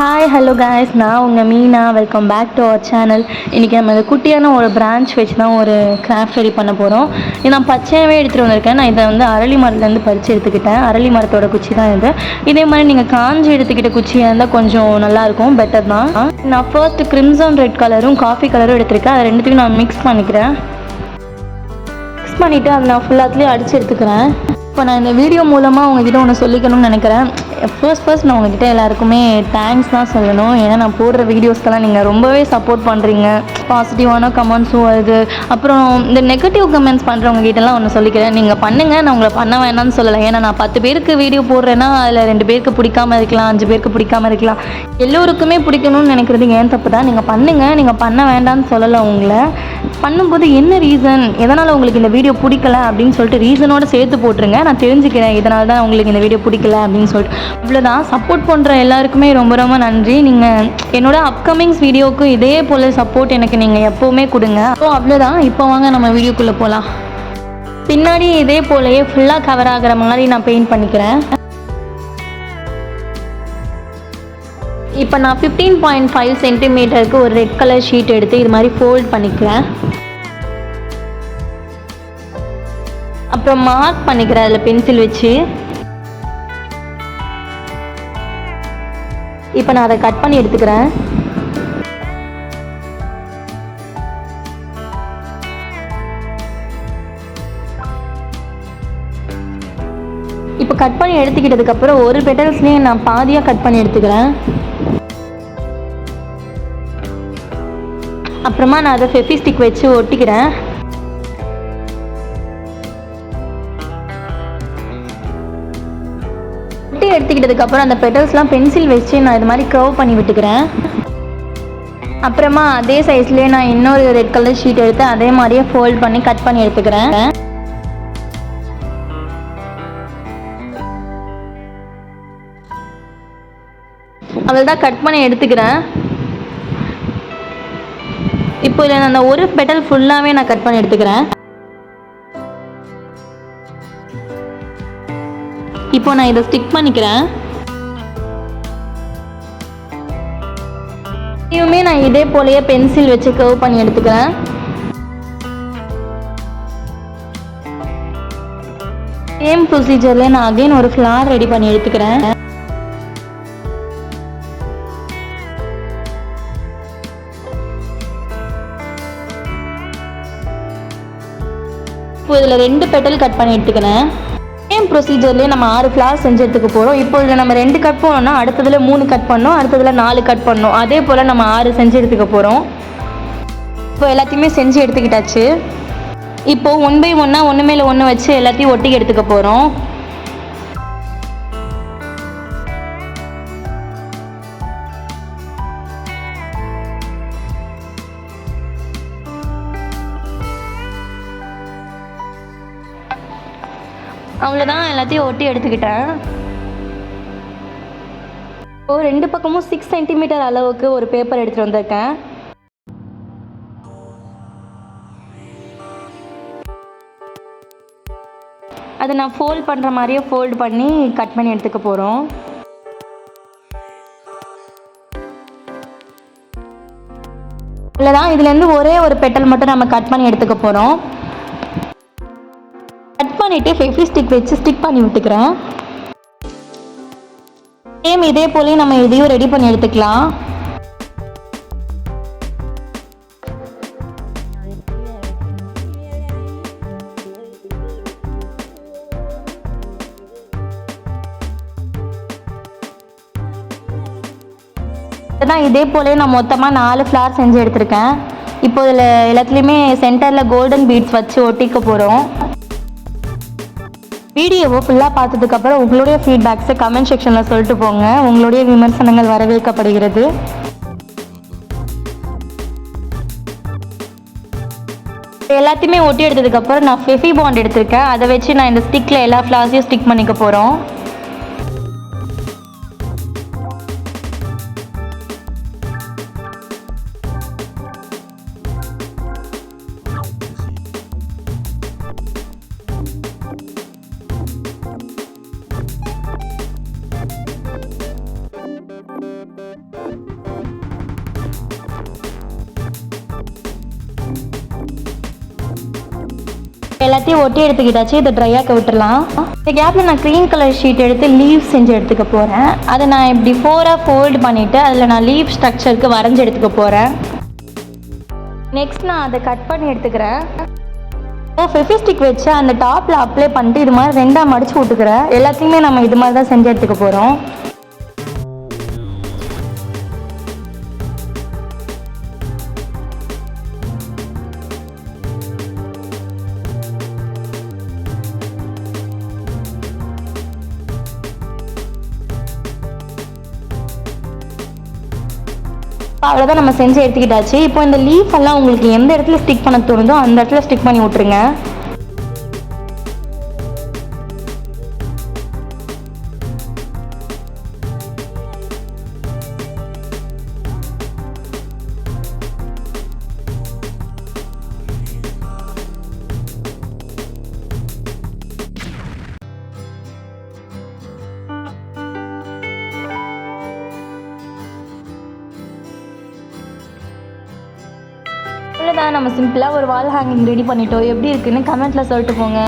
Hi hello guys, நான் உங்கள் Meena. Welcome back to our channel. இன்றைக்கி நம்ம இந்த குட்டியான ஒரு பிரான்ச் வச்சு தான் ஒரு கிராஃப்ட் ரெடி பண்ண போகிறோம். இது நான் பச்சையாகவே எடுத்துகிட்டு வந்திருக்கேன். நான் இதை அரளி மரத்துலேருந்து பறித்து எடுத்துக்கிட்டேன். அரளி மரத்தோட குச்சி தான் இது. இதே மாதிரி நீங்கள் காஞ்சி எடுத்துக்கிட்ட குச்சியாக இருந்தால் கொஞ்சம் நல்லாயிருக்கும், பெட்டர் தான். நான் ஃபர்ஸ்ட்டு கிரிம்சன் ரெட் கலரும் காஃபி கலரும் எடுத்துருக்கேன். அதை ரெண்டுத்தையும் நான் மிக்ஸ் பண்ணிக்கிறேன். மிக்ஸ் பண்ணிவிட்டு அதை நான் ஃபுல்லாத்துலேயும் அடித்து எடுத்துக்கிறேன். இப்போ நான் இந்த வீடியோ மூலமாக உங்ககிட்ட ஒன்று சொல்லிக்கணும்னு நினைக்கிறேன். ஃபர்ஸ்ட் நான் உங்ககிட்ட எல்லாருக்குமே தேங்க்ஸ் தான் சொல்லணும். ஏன்னா நான் போடுற வீடியோஸ்க்கெல்லாம் நீங்கள் ரொம்பவே சப்போர்ட் பண்ணுறீங்க. பாசிட்டிவான கமெண்ட்ஸும் வருது. அப்புறம் இந்த நெகட்டிவ் கமெண்ட்ஸ் பண்ணுறவங்ககிட்டலாம் ஒன்று சொல்லிக்கிறேன், நீங்கள் பண்ணுங்கள், நான் உங்களை பண்ண வேணாம்னு சொல்லலை. ஏன்னா நான் 10 பேருக்கு வீடியோ போடுறேன்னா அதில் 2 பேருக்கு பிடிக்காமல் இருக்கலாம், 5 பேருக்கு பிடிக்காமல் இருக்கலாம். எல்லோருக்குமே பிடிக்கணும்னு நினைக்கிறது ஏன் தப்பு தான். நீங்கள் பண்ணுங்கள், நீங்கள் பண்ண வேண்டாம்னு சொல்லலை. உங்களை பண்ணும்போது என்ன ரீசன், எதனால் உங்களுக்கு இந்த வீடியோ பிடிக்கல அப்படின்னு சொல்லிட்டு ரீசனோடு சேர்த்து போட்டுருங்க. நான் தெரிஞ்சுக்கிறேன் இதனால தான் உங்களுக்கு இந்த வீடியோ பிடிக்கல அப்படின்னு சொல்லிட்டு. இவ்வளோதான். சப்போர்ட் பண்ணுற எல்லாருக்குமே ரொம்ப ரொம்ப நன்றி. நீங்கள் என்னோட அப்கமிங்ஸ் வீடியோவுக்கு இதே போல் சப்போர்ட் எனக்கு நீங்கள் எப்போவுமே கொடுங்க. ஸோ அவ்வளோதான். இப்போ வாங்க நம்ம வீடியோக்குள்ளே போகலாம். பின்னாடி இதே போலயே ஃபுல்லாக கவர் ஆகிற மாதிரி நான் பெயிண்ட் பண்ணிக்கிறேன். இப்போ நான் 15.5 சென்டிமீட்டருக்கு ஒரு ரெட் கலர் ஷீட் எடுத்து இது மாதிரி ஃபோல்ட் பண்ணிக்கிறேன். அப்புறம் மார்க் பண்ணிக்கிறேன் அதில் பென்சில் வச்சு. இப்போ நான் அதை கட் பண்ணி எடுத்துக்கிறேன். இப்போ கட் பண்ணி எடுத்துக்கிட்டதுக்கப்புறம் ஒரு பெட்டல்ஸ்லேயும் நான் பாதியாக கட் பண்ணி எடுத்துக்கிறேன். அப்புறமா நான் அதை ஃபெஃபி ஸ்டிக் வச்சு ஒட்டிக்கிறேன். ஒட்டி எடுத்துக்கிட்டதுக்கப்புறம் அந்த பெட்டல்ஸ்லாம் பென்சில் வச்சு நான் இது மாதிரி கர்வ் பண்ணி விட்டுக்கிறேன். அப்புறமா அதே சைஸ்லேயே நான் இன்னொரு ரெட் கலர் ஷீட் எடுத்து அதே மாதிரியே ஃபோல்ட் பண்ணி கட் பண்ணி எடுத்துக்கிறேன். அவ்வளோதான், கட் பண்ணி எடுத்துக்கிறேன். இப்போ இதில் அந்த ஒரு பெட்டல் ஃபுல்லாகவே நான் கட் பண்ணி எடுத்துக்கிறேன். இப்போ நான் இதை ஸ்டிக் பண்ணிக்கிறேன். இதையுமே நான் இதே போலயே பென்சில் வச்சு கர்வ் பண்ணி எடுத்துக்கிறேன். சேம் ப்ரொசீஜர்ல நான் அகைன் ஒரு ஃப்ளார் ரெடி பண்ணி எடுத்துக்கிறேன். இப்போ இதில் 2 பெட்டல் கட் பண்ணி எடுத்துக்கிறேன். சேம் ப்ரொசீஜர்லேயே நம்ம 6 ஃப்ளார் செஞ்சு எடுத்துக்க போகிறோம். இப்போ இதில் நம்ம 2 கட் பண்ணோம்னா அடுத்ததில் 3 கட் பண்ணோம், அடுத்ததில் 4 கட் பண்ணோம். அதே போல் நம்ம 6 செஞ்சு எடுத்துக்க போகிறோம். இப்போ எல்லாத்தையுமே செஞ்சு எடுத்துக்கிட்டாச்சு. இப்போது 1 by 1 ஒன்று மேலே ஒன்று வச்சு எல்லாத்தையும் ஒட்டி எடுத்துக்க போகிறோம். அவ்வளோதான், எல்லாத்தையும் ஒட்டி எடுத்துக்கிட்டேன். இப்போ 2 பக்கமும் 6 சென்டிமீட்டர் அளவுக்கு ஒரு பேப்பர் எடுத்துகிட்டு வந்திருக்கேன். அதை நான் ஃபோல்ட் பண்ணுற மாதிரியே ஃபோல்ட் பண்ணி கட் பண்ணி எடுத்துக்க போகிறோம். அவ்வளோதான். இதுலேருந்து ஒரே ஒரு பெட்டல் மட்டும் நம்ம கட் பண்ணி எடுத்துக்க போகிறோம். கட் பண்ணிவிட்டு ஃபெஃபி ஸ்டிக் வச்சு ஸ்டிக் பண்ணி விட்டுக்கிறேன். சேம் இதே போலயே நம்ம இதையும் ரெடி பண்ணி எடுத்துக்கலாம். இதே போலயே நான் மொத்தமாக 4 ஃப்ளார் செஞ்சு எடுத்திருக்கேன். இப்போ இதில் எல்லாத்துலேயுமே சென்டரில் கோல்டன் பீட்ஸ் வச்சு ஒட்டிக்க போகிறோம். வீடியோவை ஃபுல்லாக பார்த்ததுக்கப்புறம் உங்களுடைய ஃபீட்பேக்ஸை கமெண்ட் செக்ஷனில் சொல்லிட்டு போங்க. உங்களுடைய விமர்சனங்கள் வரவேற்கப்படுகிறது. எல்லாத்தையுமே ஒட்டி எடுத்ததுக்கப்புறம் நான் ஃபெஃபி பாண்ட் எடுத்திருக்கேன். அதை வச்சு நான் இந்த ஸ்டிக்கில் எல்லா ஃப்ளார்ஸையும் ஸ்டிக் பண்ணிக்க போகிறோம். எல்லாத்தையும் ஒட்டி எடுத்துக்கிட்டாச்சு. இதை ட்ரையாக்க விட்டுடலாம். இந்த கேப்பில் நான் க்ரீன் கலர் ஷீட் எடுத்து லீவ் செஞ்சு எடுத்துக்க போகிறேன். அதை நான் இப்படி 4ஆக ஃபோல்டு பண்ணிவிட்டு அதில் நான் லீவ் ஸ்ட்ரக்சருக்கு வரைஞ்சி எடுத்துக்க போகிறேன். நெக்ஸ்ட் நான் அதை கட் பண்ணி எடுத்துக்கிறேன். ஃபெவிஸ்டிக் வச்சு அந்த டாப்பில் அப்ளை பண்ணிட்டு இது மாதிரி 2ஆக மடித்து விட்டுக்கிறேன். எல்லாத்தையுமே நம்ம இது மாதிரி தான் செஞ்சு எடுத்துக்க போகிறோம். அவ்வளோதான், நம்ம செஞ்சு எடுத்துக்கிட்டாச்சு. இப்போ இந்த லீஃப் எல்லாம் உங்களுக்கு எந்த இடத்துல ஸ்டிக் பண்ண தோணுதோ அந்த இடத்துல ஸ்டிக் பண்ணி விட்ருங்க. இவ்வளோதான், நம்ம சிம்பிளாக ஒரு வால் ஹேங்கிங் ரெடி பண்ணிட்டோம். எப்படி இருக்குன்னு கமெண்ட்டில் சொல்லிட்டு போங்க.